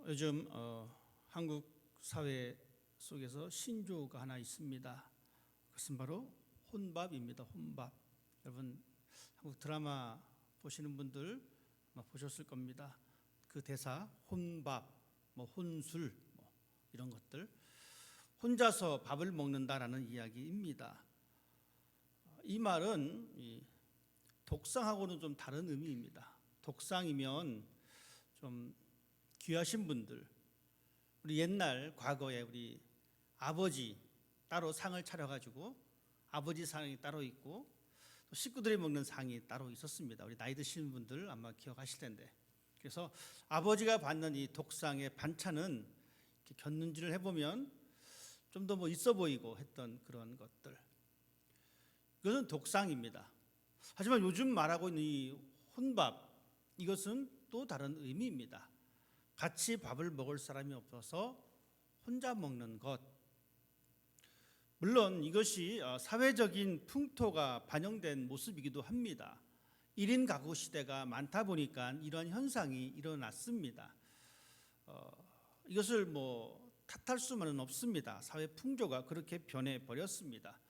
요즘 한국 사회 속에서 신조어가 하나 있습니다. 그것은 바로 혼밥입니다. 혼밥. 여러분 한국 드라마 보시는 분들 아마 보셨을 겁니다. 그 대사 혼밥, 혼술 이런 것들, 혼자서 밥을 먹는다라는 이야기입니다. 이 말은 독상하고는 좀 다른 의미입니다. 독상이면 좀 귀하신 분들, 우리 옛날 과거에 우리 아버지 따로 상을 차려가지고 아버지 상이 따로 있고 또 식구들이 먹는 상이 따로 있었습니다. 우리 나이 드신 분들 아마 기억하실 텐데, 그래서 아버지가 받는 이 독상의 반찬은 이렇게 곁눈질을 해보면 좀 더 있어 보이고 했던 그런 것들, 이것은 독상입니다. 하지만 요즘 말하고 있는 이 혼밥, 이것은 또 다른 의미입니다. 같이 밥을 먹을 사람이 없어서 혼자 먹는 것. 물론 이것이 사회적인 풍토가 반영된 모습이기도 합니다. 1인 가구 시대가 많다 보니까 이런 현상이 일어났습니다. 이것을 탓할 수만은 없습니다. 사회 풍조가 그렇게 변해버렸습니다.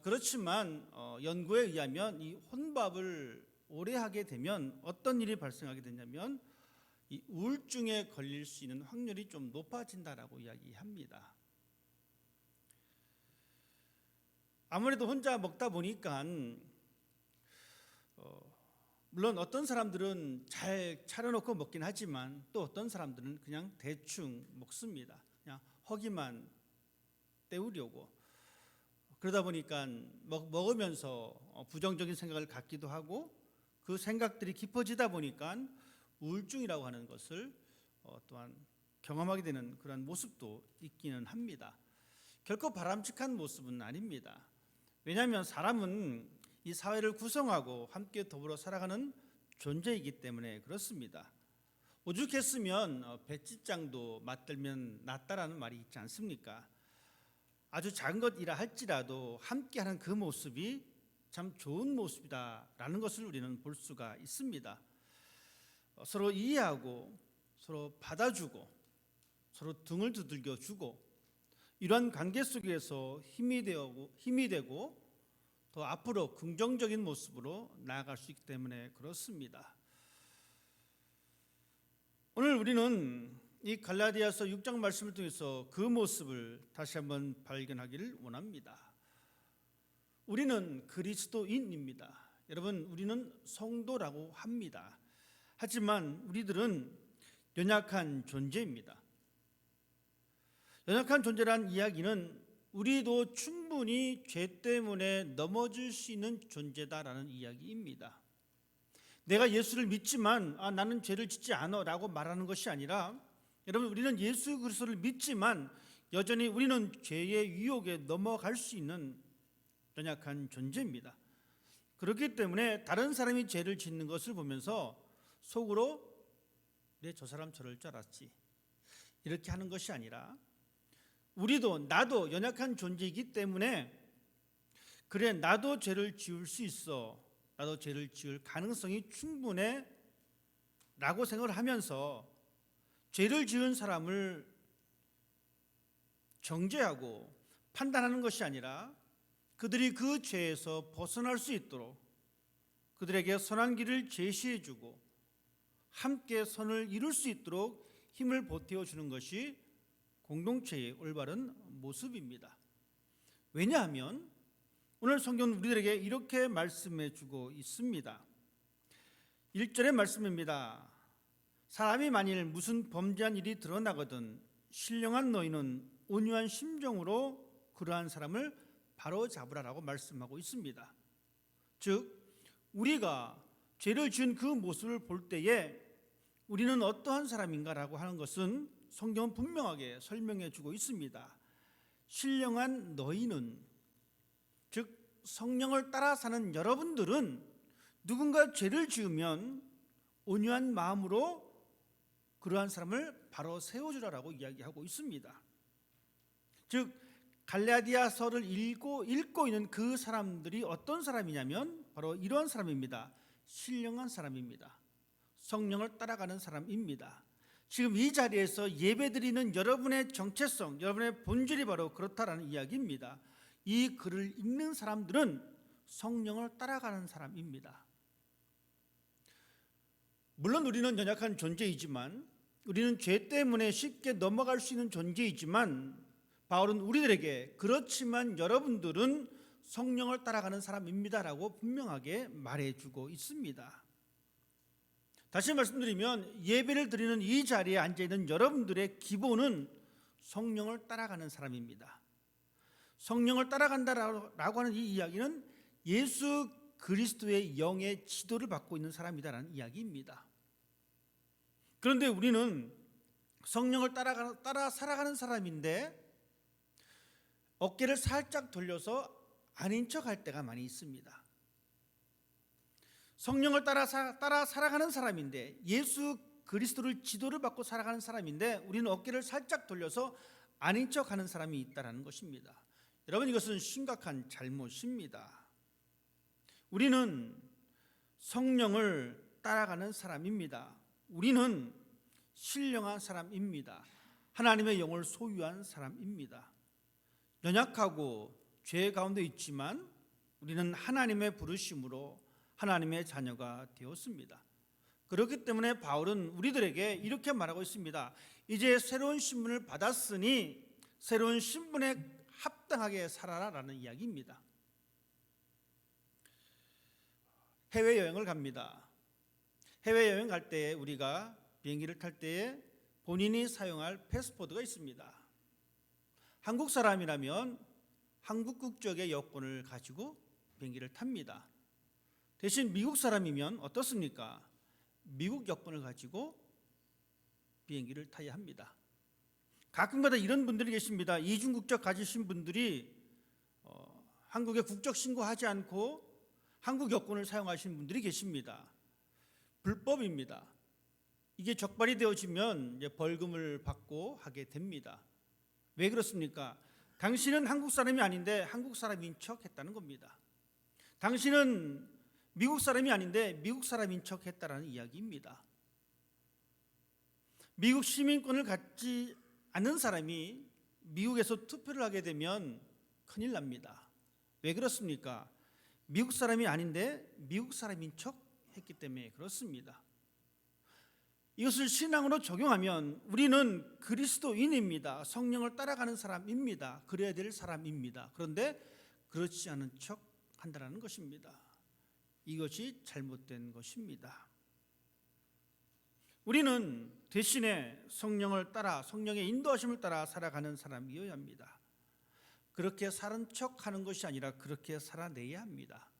그렇지만 연구에 의하면 이 혼밥을 오래 하게 되면 어떤 일이 발생하게 되냐면 이 우울증에 걸릴 수 있는 확률이 좀 높아진다라고 이야기합니다. 아무래도 혼자 먹다 보니까 물론 어떤 사람들은 잘 차려놓고 먹긴 하지만 또 어떤 사람들은 그냥 대충 먹습니다. 그냥 허기만 때우려고. 그러다 보니까 먹으면서 부정적인 생각을 갖기도 하고 그 생각들이 깊어지다 보니까 우울증이라고 하는 것을 또한 경험하게 되는 그런 모습도 있기는 합니다. 결코 바람직한 모습은 아닙니다. 왜냐하면 사람은 이 사회를 구성하고 함께 더불어 살아가는 존재이기 때문에 그렇습니다. 오죽했으면 배짓장도 맞들면 낫다라는 말이 있지 않습니까? 아주 작은 것이라 할지라도 함께하는 그 모습이 참 좋은 모습이다라는 것을 우리는 볼 수가 있습니다. 서로 이해하고 서로 받아주고 서로 등을 두들겨주고 이러한 관계 속에서 힘이 되고 더 앞으로 긍정적인 모습으로 나아갈 수 있기 때문에 그렇습니다. 오늘 우리는 이 갈라디아서 6장 말씀을 통해서 그 모습을 다시 한번 발견하기를 원합니다. 우리는 그리스도인입니다. 여러분, 우리는 성도라고 합니다. 하지만 우리들은 연약한 존재입니다. 연약한 존재란 이야기는 우리도 충분히 죄 때문에 넘어질 수 있는 존재다라는 이야기입니다. 내가 예수를 믿지만 나는 죄를 짓지 않아 라고 말하는 것이 아니라, 여러분, 우리는 예수 그리스도를 믿지만 여전히 우리는 죄의 유혹에 넘어갈 수 있는 연약한 존재입니다. 그렇기 때문에 다른 사람이 죄를 짓는 것을 보면서 속으로 저 사람 저럴 줄 알았지 이렇게 하는 것이 아니라, 나도 연약한 존재이기 때문에 그래, 나도 죄를 지을 수 있어, 나도 죄를 지을 가능성이 충분해 라고 생각을 하면서 죄를 지은 사람을 정죄하고 판단하는 것이 아니라 그들이 그 죄에서 벗어날 수 있도록 그들에게 선한 길을 제시해주고 함께 선을 이룰 수 있도록 힘을 보태어주는 것이 공동체의 올바른 모습입니다. 왜냐하면 오늘 성경은 우리들에게 이렇게 말씀해주고 있습니다. 1절의 말씀입니다. 사람이 만일 무슨 범죄한 일이 드러나거든 신령한 너희는 온유한 심정으로 그러한 사람을 바로 잡으라라고 말씀하고 있습니다. 즉 우리가 죄를 지은 그 모습을 볼 때에 우리는 어떠한 사람인가라고 하는 것은 성경은 분명하게 설명해 주고 있습니다. 신령한 너희는, 즉 성령을 따라 사는 여러분들은 누군가 죄를 지으면 온유한 마음으로 그러한 사람을 바로 세워주라라고 이야기하고 있습니다. 즉 갈라디아서를 읽고 있는 그 사람들이 어떤 사람이냐면 바로 이러한 사람입니다. 신령한 사람입니다. 성령을 따라가는 사람입니다. 지금 이 자리에서 예배드리는 여러분의 정체성, 여러분의 본질이 바로 그렇다라는 이야기입니다. 이 글을 읽는 사람들은 성령을 따라가는 사람입니다. 물론 우리는 연약한 존재이지만, 우리는 죄 때문에 쉽게 넘어갈 수 있는 존재이지만, 바울은 우리들에게 그렇지만 여러분들은 성령을 따라가는 사람입니다라고 분명하게 말해주고 있습니다. 다시 말씀드리면 예배를 드리는 이 자리에 앉아있는 여러분들의 기본은 성령을 따라가는 사람입니다. 성령을 따라간다라고 하는 이 이야기는 예수 그리스도의 영의 지도를 받고 있는 사람이다라는 이야기입니다. 그런데 우리는 성령을 따라 살아가는 사람인데 어깨를 살짝 돌려서 아닌 척할 때가 많이 있습니다. 성령을 따라 살아가는 사람인데, 예수 그리스도를 지도를 받고 살아가는 사람인데 우리는 어깨를 살짝 돌려서 아닌 척하는 사람이 있다는 것입니다. 여러분, 이것은 심각한 잘못입니다. 우리는 성령을 따라가는 사람입니다. 우리는 신령한 사람입니다. 하나님의 영을 소유한 사람입니다. 연약하고 죄 가운데 있지만 우리는 하나님의 부르심으로 하나님의 자녀가 되었습니다. 그렇기 때문에 바울은 우리들에게 이렇게 말하고 있습니다. 이제 새로운 신분을 받았으니 새로운 신분에 합당하게 살아라라는 이야기입니다. 해외여행을 갑니다. 해외여행 갈 때에 우리가 비행기를 탈 때에 본인이 사용할 패스포드가 있습니다. 한국 사람이라면 한국 국적의 여권을 가지고 비행기를 탑니다. 대신 미국 사람이면 어떻습니까? 미국 여권을 가지고 비행기를 타야 합니다. 가끔가다 이런 분들이 계십니다. 이중 국적 가지신 분들이 한국에 국적 신고하지 않고 한국 여권을 사용하시는 분들이 계십니다. 불법입니다. 이게 적발이 되어지면 이제 벌금을 받고 하게 됩니다. 왜 그렇습니까? 당신은 한국 사람이 아닌데 한국 사람인 척 했다는 겁니다. 당신은 미국 사람이 아닌데 미국 사람인 척 했다라는 이야기입니다. 미국 시민권을 갖지 않는 사람이 미국에서 투표를 하게 되면 큰일 납니다. 왜 그렇습니까? 미국 사람이 아닌데 미국 사람인 척 했기 때문에 그렇습니다. 이것을 신앙으로 적용하면 우리는 그리스도인입니다. 성령을 따라가는 사람입니다. 그래야 될 사람입니다. 그런데 그렇지 않은 척 한다는 것입니다. 이것이 잘못된 것입니다. 우리는 대신에 성령을 따라, 성령의 인도하심을 따라 살아가는 사람이어야 합니다. 그렇게 사는 척하는 것이 아니라 그렇게 살아내야 합니다.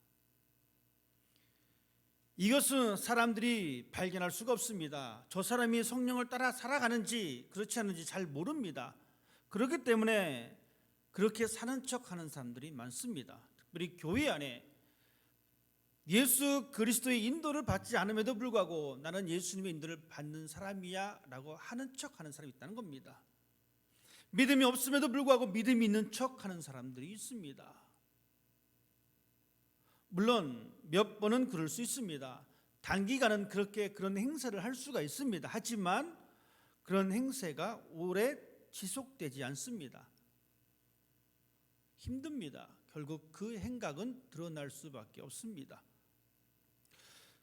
이것은 사람들이 발견할 수가 없습니다. 저 사람이 성령을 따라 살아가는지 그렇지 않은지 잘 모릅니다. 그렇기 때문에 그렇게 사는 척하는 사람들이 많습니다. 특별히 교회 안에 예수 그리스도의 인도를 받지 않음에도 불구하고 나는 예수님의 인도를 받는 사람이야 라고 하는 척하는 사람이 있다는 겁니다. 믿음이 없음에도 불구하고 믿음이 있는 척하는 사람들이 있습니다. 물론 몇 번은 그럴 수 있습니다. 단기간은 그런 행세를 할 수가 있습니다. 하지만 그런 행세가 오래 지속되지 않습니다. 힘듭니다. 결국 그 행각은 드러날 수밖에 없습니다.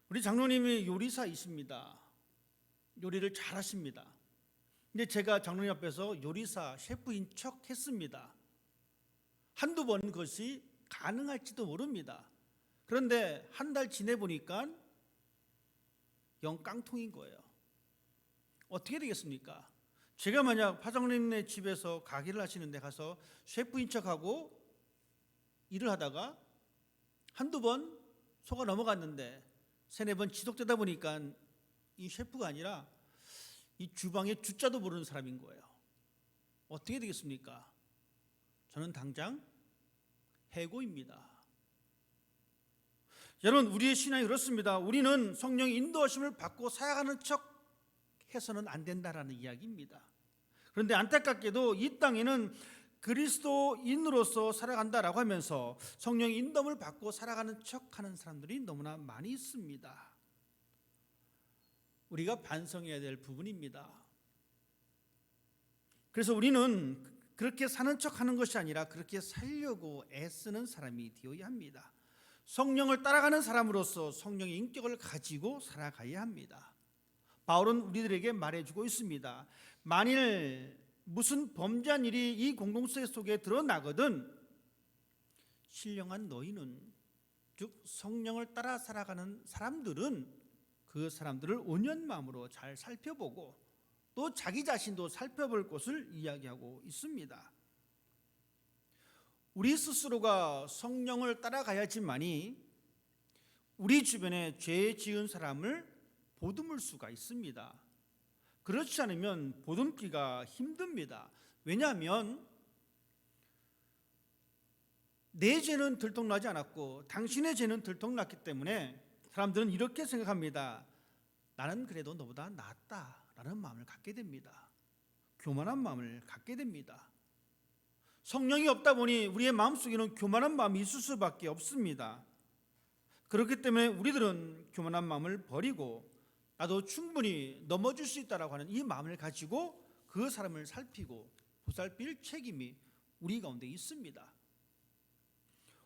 우리 장로님이 요리사이십니다. 요리를 잘하십니다. 근데 제가 장로님 앞에서 요리사 셰프인 척 했습니다. 한두 번 그것이 가능할지도 모릅니다. 그런데 한 달 지내보니까 영 깡통인 거예요. 어떻게 되겠습니까? 제가 만약 파장님네 집에서 가게를 하시는데 가서 셰프인 척하고 일을 하다가 한두 번 속아 넘어갔는데 세네 번 지속되다 보니까 이 셰프가 아니라 이 주방의 주자도 모르는 사람인 거예요. 어떻게 되겠습니까? 저는 당장 해고입니다. 여러분, 우리의 신앙이 그렇습니다. 우리는 성령의 인도하심을 받고 살아가는 척 해서는 안 된다라는 이야기입니다. 그런데 안타깝게도 이 땅에는 그리스도인으로서 살아간다라고 하면서 성령의 인도를 받고 살아가는 척하는 사람들이 너무나 많이 있습니다. 우리가 반성해야 될 부분입니다. 그래서 우리는 그렇게 사는 척하는 것이 아니라 그렇게 살려고 애쓰는 사람이 되어야 합니다. 성령을 따라가는 사람으로서 성령의 인격을 가지고 살아가야 합니다. 바울은 우리들에게 말해주고 있습니다. 만일 무슨 범죄한 일이 이 공동체 속에 드러나거든 신령한 너희는, 즉 성령을 따라 살아가는 사람들은 그 사람들을 온유한 마음으로 잘 살펴보고 또 자기 자신도 살펴볼 것을 이야기하고 있습니다. 우리 스스로가 성령을 따라가야지만이 우리 주변에 죄 지은 사람을 보듬을 수가 있습니다. 그렇지 않으면 보듬기가 힘듭니다. 왜냐하면 내 죄는 들통나지 않았고 당신의 죄는 들통났기 때문에 사람들은 이렇게 생각합니다. 나는 그래도 너보다 낫다라는 마음을 갖게 됩니다. 교만한 마음을 갖게 됩니다. 성령이 없다 보니 우리의 마음속에는 교만한 마음이 있을 수밖에 없습니다. 그렇기 때문에 우리들은 교만한 마음을 버리고 나도 충분히 넘어질 수 있다라고 하는 이 마음을 가지고 그 사람을 살피고 보살필 책임이 우리 가운데 있습니다.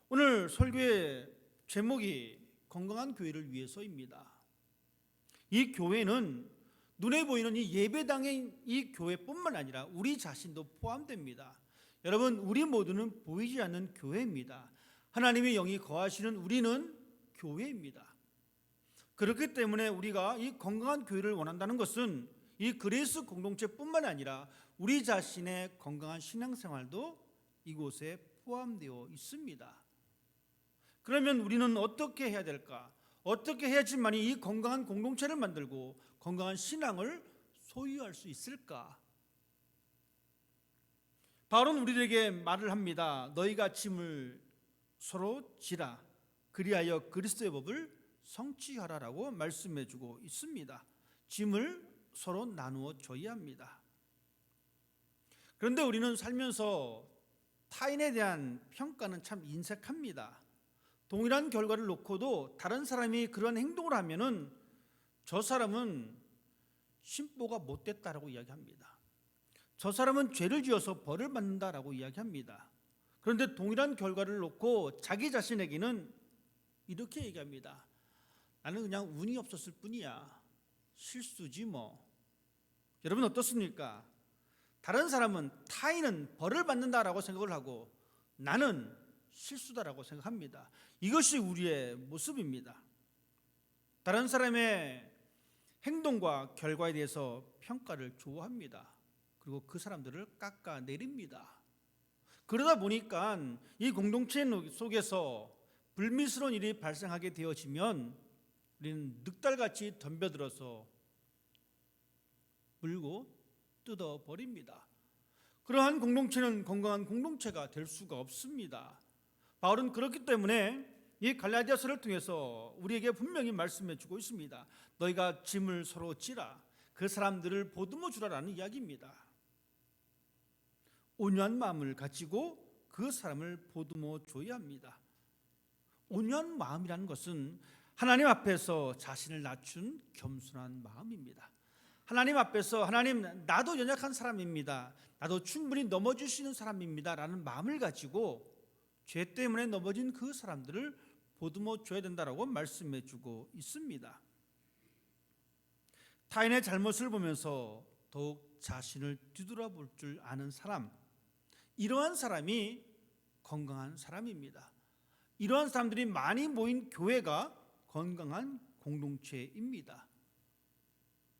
오늘 설교의 제목이 건강한 교회를 위해서입니다. 이 교회는 눈에 보이는 이 예배당의 이 교회뿐만 아니라 우리 자신도 포함됩니다. 여러분, 우리 모두는 보이지 않는 교회입니다. 하나님의 영이 거하시는 우리는 교회입니다. 그렇기 때문에 우리가 이 건강한 교회를 원한다는 것은 이 그리스 공동체뿐만 아니라 우리 자신의 건강한 신앙생활도 이곳에 포함되어 있습니다. 그러면 우리는 어떻게 해야 될까? 어떻게 해야지만이 이 건강한 공동체를 만들고 건강한 신앙을 소유할 수 있을까? 바울은 우리에게 말을 합니다. 너희가 짐을 서로 지라 그리하여 그리스도의 법을 성취하라라고 말씀해주고 있습니다. 짐을 서로 나누어 줘야 합니다. 그런데 우리는 살면서 타인에 대한 평가는 참 인색합니다. 동일한 결과를 놓고도 다른 사람이 그런 행동을 하면은 저 사람은 심보가 못됐다라고 이야기합니다. 저 사람은 죄를 지어서 벌을 받는다라고 이야기합니다. 그런데 동일한 결과를 놓고 자기 자신에게는 이렇게 얘기합니다. 나는 그냥 운이 없었을 뿐이야. 실수지 뭐. 여러분 어떻습니까? 다른 사람은 타인은 벌을 받는다라고 생각을 하고 나는 실수다라고 생각합니다. 이것이 우리의 모습입니다. 다른 사람의 행동과 결과에 대해서 평가를 좋아합니다. 그리고 그 사람들을 깎아내립니다. 그러다 보니까 이 공동체 속에서 불미스러운 일이 발생하게 되어지면 우리는 늑달같이 덤벼들어서 물고 뜯어버립니다. 그러한 공동체는 건강한 공동체가 될 수가 없습니다. 바울은 그렇기 때문에 이 갈라디아서를 통해서 우리에게 분명히 말씀해 주고 있습니다. 너희가 짐을 서로 지라 그 사람들을 보듬어 주라라는 이야기입니다. 온유한 마음을 가지고 그 사람을 보듬어 줘야 합니다. 온유한 마음이라는 것은 하나님 앞에서 자신을 낮춘 겸손한 마음입니다. 하나님 앞에서 하나님 나도 연약한 사람입니다. 나도 충분히 넘어질 수 있는 사람입니다 라는 마음을 가지고 죄 때문에 넘어진 그 사람들을 보듬어 줘야 된다라고 말씀해 주고 있습니다. 타인의 잘못을 보면서 더욱 자신을 뒤돌아볼 줄 아는 사람, 이러한 사람이 건강한 사람입니다. 이러한 사람들이 많이 모인 교회가 건강한 공동체입니다.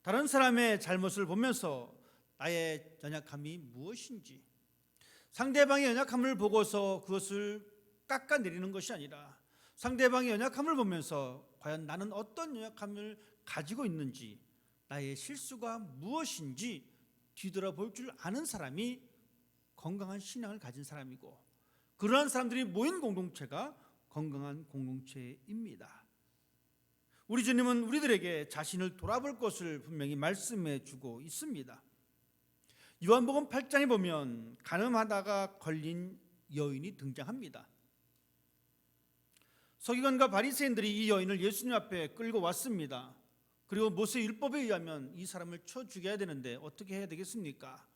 다른 사람의 잘못을 보면서 나의 연약함이 무엇인지, 상대방의 연약함을 보고서 그것을 깎아내리는 것이 아니라 상대방의 연약함을 보면서 과연 나는 어떤 연약함을 가지고 있는지, 나의 실수가 무엇인지 뒤돌아볼 줄 아는 사람이 건강한 신앙을 가진 사람이고, 그러한 사람들이 모인 공동체가 건강한 공동체입니다. 우리 주님은 우리들에게 자신을 돌아볼 것을 분명히 말씀해 주고 있습니다. 요한복음 8장에 보면 간음하다가 걸린 여인이 등장합니다. 서기관과 바리새인들이 이 여인을 예수님 앞에 끌고 왔습니다. 그리고 모세 율법에 의하면 이 사람을 쳐 죽여야 되는데 어떻게 해야 되겠습니까?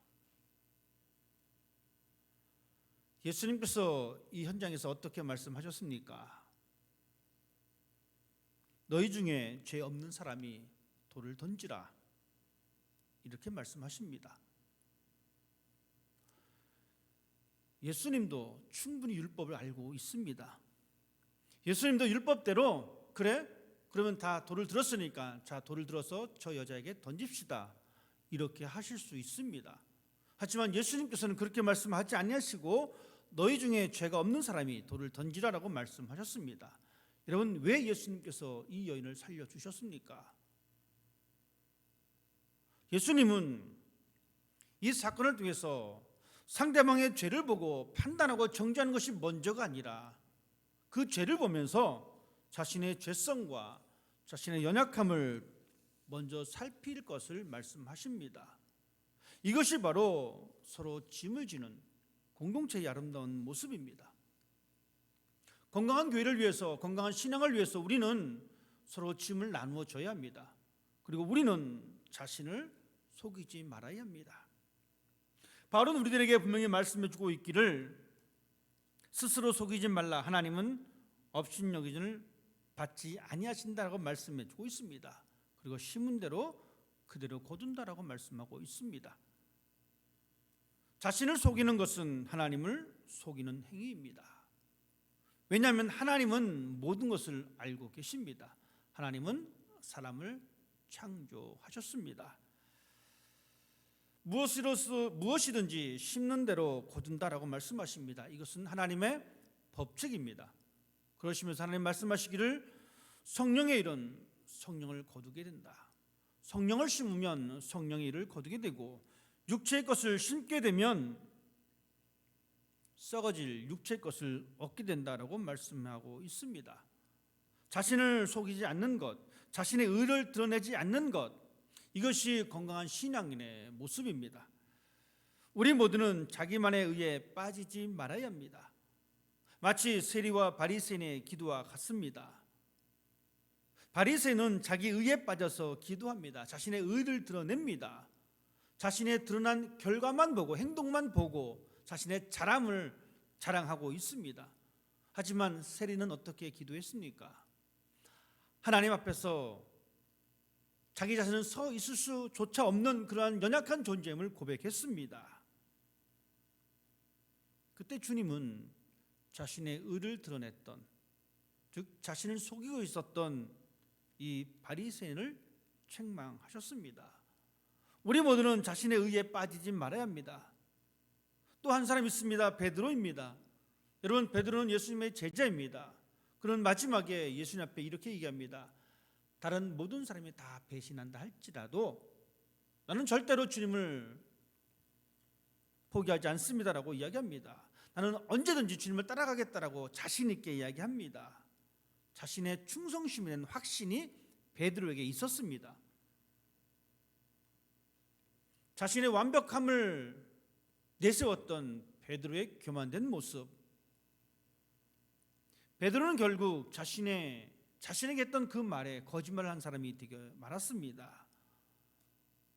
예수님께서 이 현장에서 어떻게 말씀하셨습니까? 너희 중에 죄 없는 사람이 돌을 던지라, 이렇게 말씀하십니다. 예수님도 충분히 율법을 알고 있습니다. 예수님도 율법대로 그래? 그러면 다 돌을 들었으니까 자, 돌을 들어서 저 여자에게 던집시다, 이렇게 하실 수 있습니다. 하지만 예수님께서는 그렇게 말씀하지 아니하시고 너희 중에 죄가 없는 사람이 돌을 던지라라고 말씀하셨습니다. 여러분, 왜 예수님께서 이 여인을 살려주셨습니까? 예수님은 이 사건을 통해서 상대방의 죄를 보고 판단하고 정죄하는 것이 먼저가 아니라 그 죄를 보면서 자신의 죄성과 자신의 연약함을 먼저 살필 것을 말씀하십니다. 이것이 바로 서로 짐을 지는 공동체의 아름다운 모습입니다. 건강한 교회를 위해서, 건강한 신앙을 위해서 우리는 서로 짐을 나누어 줘야 합니다. 그리고 우리는 자신을 속이지 말아야 합니다. 바울은 우리들에게 분명히 말씀해 주고 있기를 스스로 속이지 말라, 하나님은 업신여기전을 받지 아니하신다라고 말씀해 주고 있습니다. 그리고 심은 대로 그대로 거둔다라고 말씀하고 있습니다. 자신을 속이는 것은 하나님을 속이는 행위입니다. 왜냐하면 하나님은 모든 것을 알고 계십니다. 하나님은 사람을 창조하셨습니다. 무엇이든지 심는 대로 거둔다라고 말씀하십니다. 이것은 하나님의 법칙입니다. 그러시면서 하나님 말씀하시기를 성령의 일은 성령을 거두게 된다. 성령을 심으면 성령의 일을 거두게 되고 육체의 것을 심게 되면 썩어질 육체의 것을 얻게 된다라고 말씀하고 있습니다. 자신을 속이지 않는 것, 자신의 의를 드러내지 않는 것, 이것이 건강한 신앙인의 모습입니다. 우리 모두는 자기만의 의에 빠지지 말아야 합니다. 마치 세리와 바리새인의 기도와 같습니다. 바리새인은 자기 의에 빠져서 기도합니다. 자신의 의를 드러냅니다. 자신의 드러난 결과만 보고 행동만 보고 자신의 자랑을 자랑하고 있습니다. 하지만 세리는 어떻게 기도했습니까? 하나님 앞에서 자기 자신은 서 있을 수조차 없는 그러한 연약한 존재임을 고백했습니다. 그때 주님은 자신의 의를 드러냈던, 즉 자신을 속이고 있었던 이 바리새인을 책망하셨습니다. 우리 모두는 자신의 의에 빠지지 말아야 합니다. 또 한 사람 있습니다. 베드로입니다. 여러분, 베드로는 예수님의 제자입니다. 그는 마지막에 예수님 앞에 이렇게 얘기합니다. 다른 모든 사람이 다 배신한다 할지라도 나는 절대로 주님을 포기하지 않습니다라고 이야기합니다. 나는 언제든지 주님을 따라가겠다라고 자신 있게 이야기합니다. 자신의 충성심에 대한 확신이 베드로에게 있었습니다. 자신의 완벽함을 내세웠던 베드로의 교만된 모습. 베드로는 결국 자신에게 했던 그 말에 거짓말을 한 사람이 되게 많았습니다.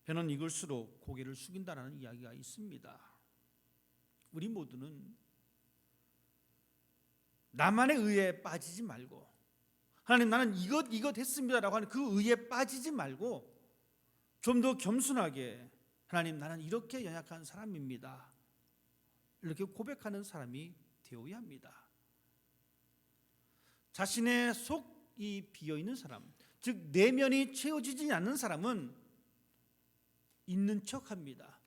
배는 익을수록 고개를 숙인다는 이야기가 있습니다. 우리 모두는 나만의 의에 빠지지 말고, 하나님 나는 이것 했습니다라고 하는 그 의에 빠지지 말고 좀 더 겸손하게, 하나님 나는 이렇게 연약한 사람입니다, 이렇게 고백하는 사람이 되어야 합니다. 자신의 속이 비어있는 사람, 즉 내면이 채워지지 않는 사람은 있는 척합니다.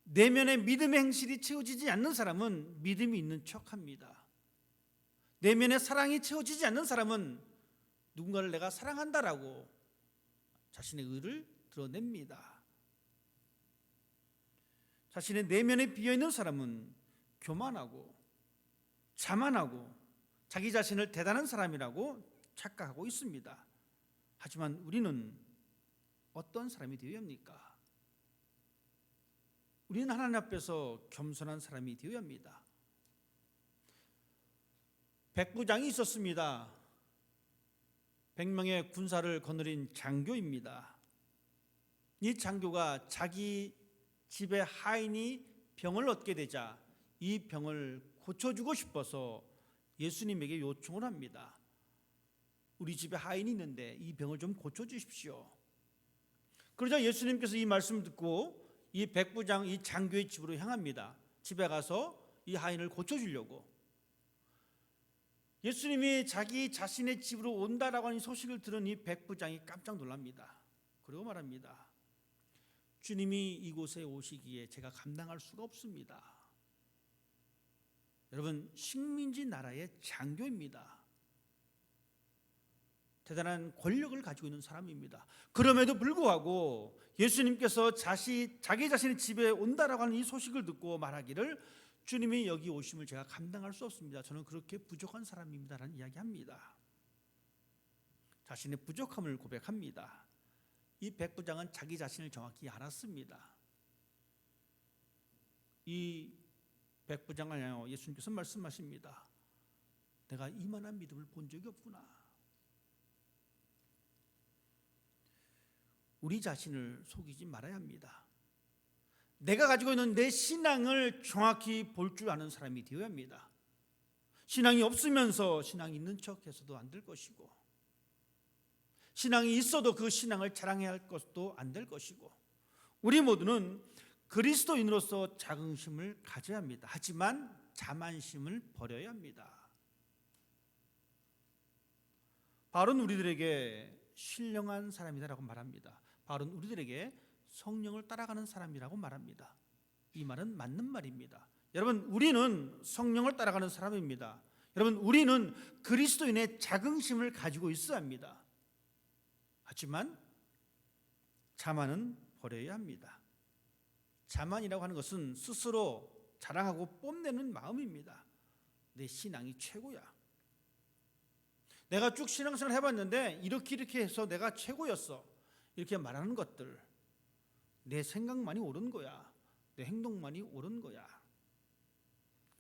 내면의 믿음의 행실이 채워지지 않는 사람은 믿음이 있는 척합니다. 내면의 사랑이 채워지지 않는 사람은 누군가를 내가 사랑한다라고 자신의 의를 드러냅니다. 자신의 내면에 비어있는 사람은 교만하고 자만하고 자기 자신을 대단한 사람이라고 착각하고 있습니다. 하지만 우리는 어떤 사람이 되어야 합니까? 우리는 하나님 앞에서 겸손한 사람이 되어야 합니다. 백부장이 있었습니다. 100명의 군사를 거느린 장교입니다. 이 장교가 자기 집에 하인이 병을 얻게 되자 이 병을 고쳐주고 싶어서 예수님에게 요청을 합니다. 우리 집에 하인이 있는데 이 병을 좀 고쳐주십시오. 그러자 예수님께서 이 말씀을 듣고 이 백부장, 이 장교의 집으로 향합니다. 집에 가서 이 하인을 고쳐주려고. 예수님이 자기 자신의 집으로 온다라고 하는 소식을 들은 이 백부장이 깜짝 놀랍니다. 그리고 말합니다. 주님이 이곳에 오시기에 제가 감당할 수가 없습니다. 여러분, 식민지 나라의 장교입니다. 대단한 권력을 가지고 있는 사람입니다. 그럼에도 불구하고 예수님께서 자기 자신의 집에 온다라고 하는 이 소식을 듣고 말하기를 주님이 여기 오심을 제가 감당할 수 없습니다. 저는 그렇게 부족한 사람입니다라는 이야기합니다. 자신의 부족함을 고백합니다. 이 백부장은 자기 자신을 정확히 알았습니다. 이 백부장을 향하여 예수님께서 말씀하십니다. 내가 이만한 믿음을 본 적이 없구나. 우리 자신을 속이지 말아야 합니다. 내가 가지고 있는 내 신앙을 정확히 볼 줄 아는 사람이 되어야 합니다. 신앙이 없으면서 신앙이 있는 척해서도 안 될 것이고, 신앙이 있어도 그 신앙을 자랑해야 할 것도 안 될 것이고, 우리 모두는 그리스도인으로서 자긍심을 가져야 합니다. 하지만 자만심을 버려야 합니다. 바울은 우리들에게 신령한 사람이다라고 말합니다. 바울은 우리들에게 성령을 따라가는 사람이라고 말합니다. 이 말은 맞는 말입니다. 여러분, 우리는 성령을 따라가는 사람입니다. 여러분, 우리는 그리스도인의 자긍심을 가지고 있어야 합니다. 하지만 자만은 버려야 합니다. 자만이라고 하는 것은 스스로 자랑하고 뽐내는 마음입니다. 내 신앙이 최고야. 내가 쭉 신앙생활 해봤는데 이렇게 해서 내가 최고였어. 이렇게 말하는 것들, 내 생각만이 옳은 거야. 내 행동만이 옳은 거야.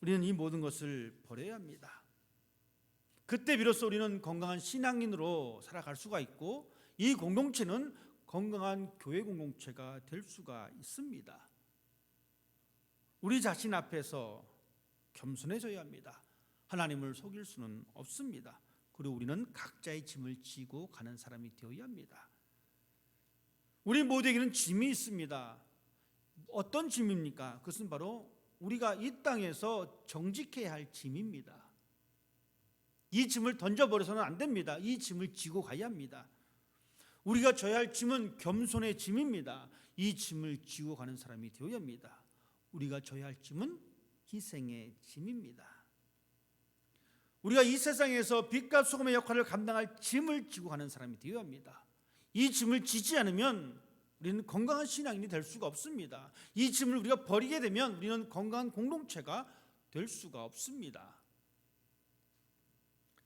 우리는 이 모든 것을 버려야 합니다. 그때 비로소 우리는 건강한 신앙인으로 살아갈 수가 있고, 이 공동체는 건강한 교회 공동체가 될 수가 있습니다. 우리 자신 앞에서 겸손해져야 합니다. 하나님을 속일 수는 없습니다. 그리고 우리는 각자의 짐을 지고 가는 사람이 되어야 합니다. 우리 모두에게는 짐이 있습니다. 어떤 짐입니까? 그것은 바로 우리가 이 땅에서 정직해야 할 짐입니다. 이 짐을 던져버려서는 안 됩니다. 이 짐을 지고 가야 합니다. 우리가 져야 할 짐은 겸손의 짐입니다. 이 짐을 지고 가는 사람이 되어야 합니다. 우리가 져야 할 짐은 희생의 짐입니다. 우리가 이 세상에서 빛과 소금의 역할을 감당할 짐을 지고 가는 사람이 되어야 합니다. 이 짐을 지지 않으면 우리는 건강한 신앙인이 될 수가 없습니다. 이 짐을 우리가 버리게 되면 우리는 건강한 공동체가 될 수가 없습니다.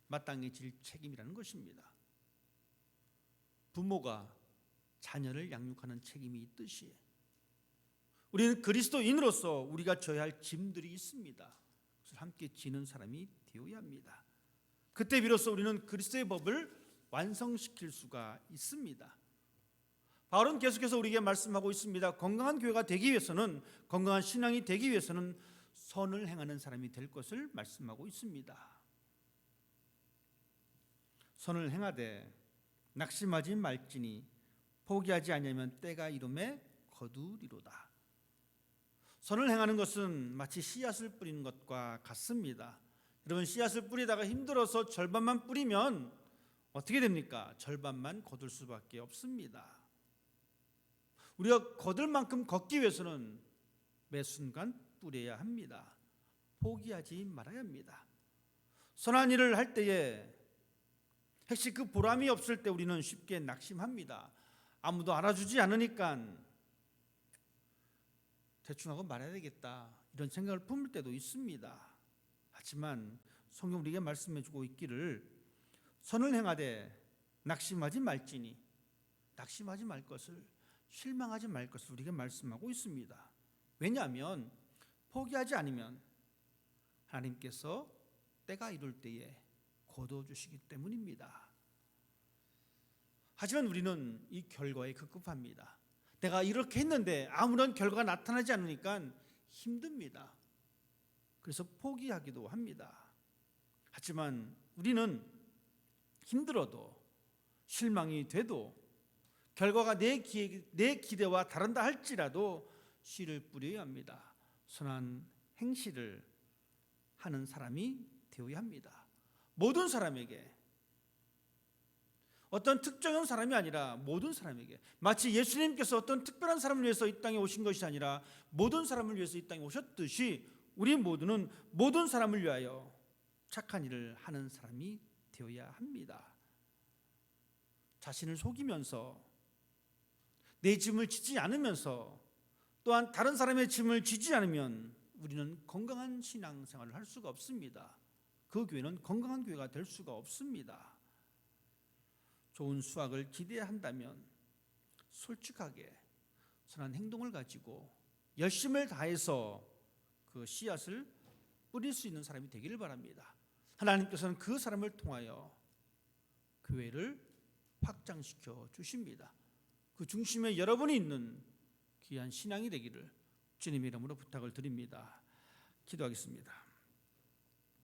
마땅해질 책임이라는 것입니다. 부모가 자녀를 양육하는 책임이 있듯이 우리는 그리스도인으로서 우리가 져야 할 짐들이 있습니다. 그것을 함께 지는 사람이 되어야 합니다. 그때 비로소 우리는 그리스도의 법을 완성시킬 수가 있습니다. 바울은 계속해서 우리에게 말씀하고 있습니다. 건강한 교회가 되기 위해서는, 건강한 신앙이 되기 위해서는 선을 행하는 사람이 될 것을 말씀하고 있습니다. 선을 행하되 낙심하지 말지니 포기하지 아니하면 때가 이름에 거두리로다. 선을 행하는 것은 마치 씨앗을 뿌리는 것과 같습니다. 여러분, 씨앗을 뿌리다가 힘들어서 절반만 뿌리면 어떻게 됩니까? 절반만 거둘 수밖에 없습니다. 우리가 거둘 만큼 걷기 위해서는 매 순간 뿌려야 합니다. 포기하지 말아야 합니다. 선한 일을 할 때에 혹시 그 보람이 없을 때 우리는 쉽게 낙심합니다. 아무도 알아주지 않으니까 대충 하고 말아야 되겠다, 이런 생각을 품을 때도 있습니다. 하지만 성경 우리에게 말씀해주고 있기를 선을 행하되 낙심하지 말지니, 낙심하지 말 것을, 실망하지 말 것을 우리에게 말씀하고 있습니다. 왜냐하면 포기하지 않으면 하나님께서 때가 이룰 때에 거둬주시기 때문입니다. 하지만 우리는 이 결과에 급급합니다. 내가 이렇게 했는데 아무런 결과가 나타나지 않으니까 힘듭니다. 그래서 포기하기도 합니다. 하지만 우리는 힘들어도 실망이 돼도 결과가 내 기대와 다른다 할지라도 씨를 뿌려야 합니다. 선한 행실을 하는 사람이 되어야 합니다. 모든 사람에게, 어떤 특정한 사람이 아니라 모든 사람에게, 마치 예수님께서 어떤 특별한 사람을 위해서 이 땅에 오신 것이 아니라 모든 사람을 위해서 이 땅에 오셨듯이 우리 모두는 모든 사람을 위하여 착한 일을 하는 사람이 되어야 합니다. 자신을 속이면서 내 짐을 지지 않으면서 또한 다른 사람의 짐을 지지 않으면 우리는 건강한 신앙생활을 할 수가 없습니다. 그 교회는 건강한 교회가 될 수가 없습니다. 좋은 수확을 기대한다면 솔직하게 선한 행동을 가지고 열심을 다해서 그 씨앗을 뿌릴 수 있는 사람이 되기를 바랍니다. 하나님께서는 그 사람을 통하여 교회를 확장시켜 주십니다. 그 중심에 여러분이 있는 귀한 신앙이 되기를 주님의 이름으로 부탁을 드립니다. 기도하겠습니다.